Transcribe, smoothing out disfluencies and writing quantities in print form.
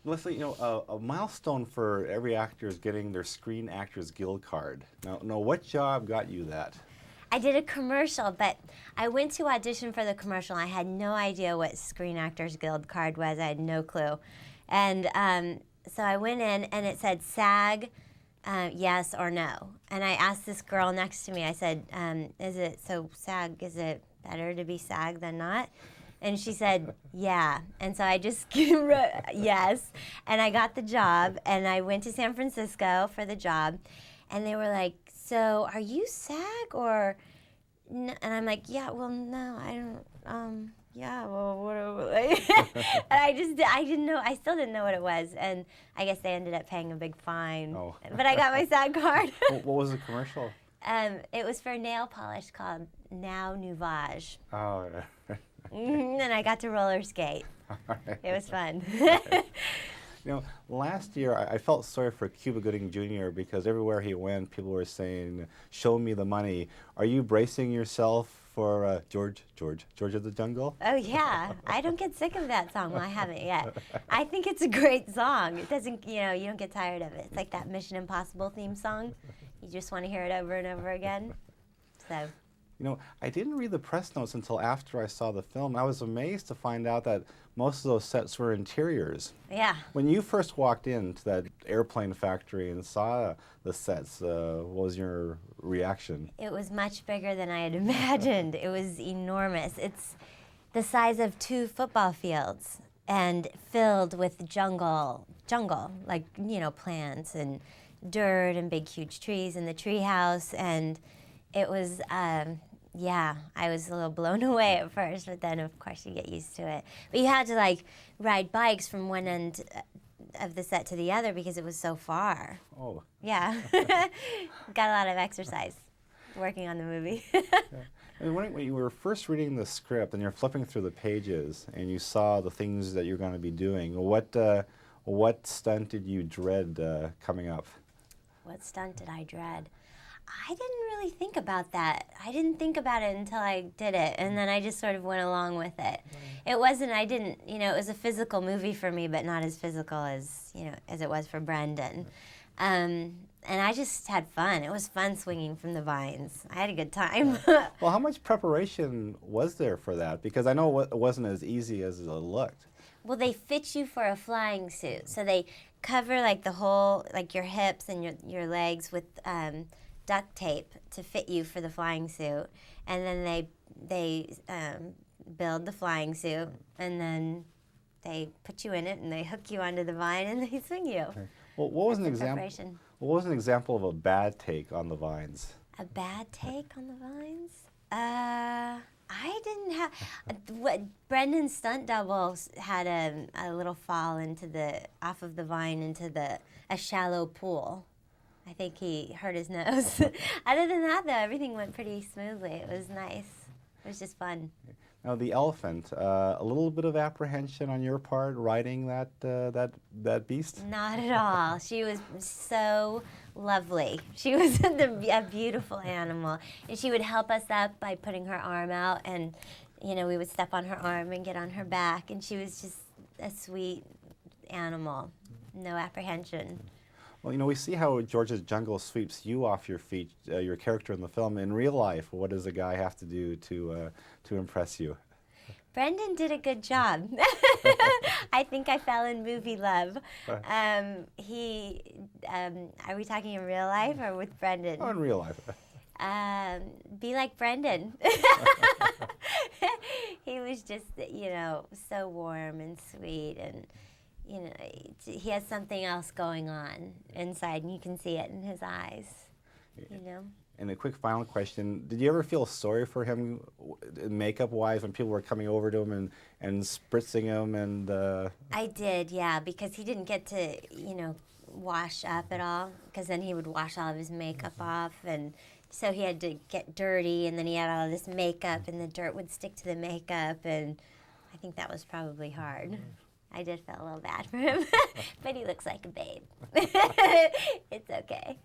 Leslie, a milestone for every actor is getting their Screen Actors Guild card. Now, what job got you that? I did a commercial, but I went to audition for the commercial. I had no idea what Screen Actors Guild card was. I had no clue. And so I went in, and it said SAG, yes or no. And I asked this girl next to me, I said, SAG, is it better to be SAG than not? And she said, yeah. And so I just wrote yes. And I got the job, and I went to San Francisco for the job. And they were like, so are you SAG or no? And I'm like, yeah, well, no, I don't, yeah, well, whatever. And I didn't know, I still didn't know what it was. And I guess they ended up paying a big fine. Oh. But I got my SAG card. What was the commercial? It was for nail polish called Now Nouvage. Oh, And I got to roller skate. right. It was fun. Last year I felt sorry for Cuba Gooding Jr. because everywhere he went, people were saying, "Show me the money." Are you bracing yourself for George of the Jungle? Oh yeah, I don't get sick of that song. Well, I haven't yet. I think it's a great song. It doesn't, you don't get tired of it. It's like that Mission Impossible theme song. You just want to hear it over and over again. So. I didn't read the press notes until after I saw the film. I was amazed to find out that most of those sets were interiors. Yeah. When you first walked into that airplane factory and saw the sets, what was your reaction? It was much bigger than I had imagined. It was enormous. It's the size of 2 football fields and filled with jungle, like, plants and dirt and big huge trees in the treehouse. And it was, yeah, I was a little blown away at first, but then of course you get used to it. But you had to ride bikes from one end of the set to the other because it was so far. Oh. Yeah. Got a lot of exercise working on the movie. Yeah. And when you were first reading the script and you're flipping through the pages and you saw the things that you're going to be doing, what stunt did you dread coming up? What stunt did I dread? I didn't really think about that. I didn't think about it until I did it, and then I just sort of went along with it. It wasn't, it was a physical movie for me, but not as physical as, as it was for Brendan. And I just had fun. It was fun swinging from the vines. I had a good time. Well, how much preparation was there for that? Because I know it wasn't as easy as it looked. Well, they fit you for a flying suit. So they cover the whole, your hips and your legs with duct tape to fit you for the flying suit, and then they build the flying suit, and then they put you in it, and they hook you onto the vine, and they swing you. Okay. Well, what was an example of a bad take on the vines? A bad take on the vines? I didn't have. What Brendan's stunt double had a little fall off of the vine into a shallow pool. I think he hurt his nose. Other than that, though, everything went pretty smoothly. It was nice. It was just fun. Now, the elephant, a little bit of apprehension on your part riding that beast? Not at all. She was so lovely. She was a beautiful animal. And she would help us up by putting her arm out, and, we would step on her arm and get on her back. And she was just a sweet animal. No apprehension. Well, we see how George's Jungle sweeps you off your feet, your character in the film. In real life, what does a guy have to do to impress you? Brendan did a good job. I think I fell in movie love. Are we talking in real life or with Brendan? Oh, in real life. Be like Brendan. He was just, so warm and sweet, and he has something else going on inside, and you can see it in his eyes, And a quick final question, did you ever feel sorry for him makeup-wise when people were coming over to him and spritzing him? And I did, yeah, because he didn't get to, wash up at all, because then he would wash all of his makeup off, and so he had to get dirty, and then he had all this makeup, and the dirt would stick to the makeup, and I think that was probably hard. I did feel a little bad for him, but he looks like a babe. It's okay.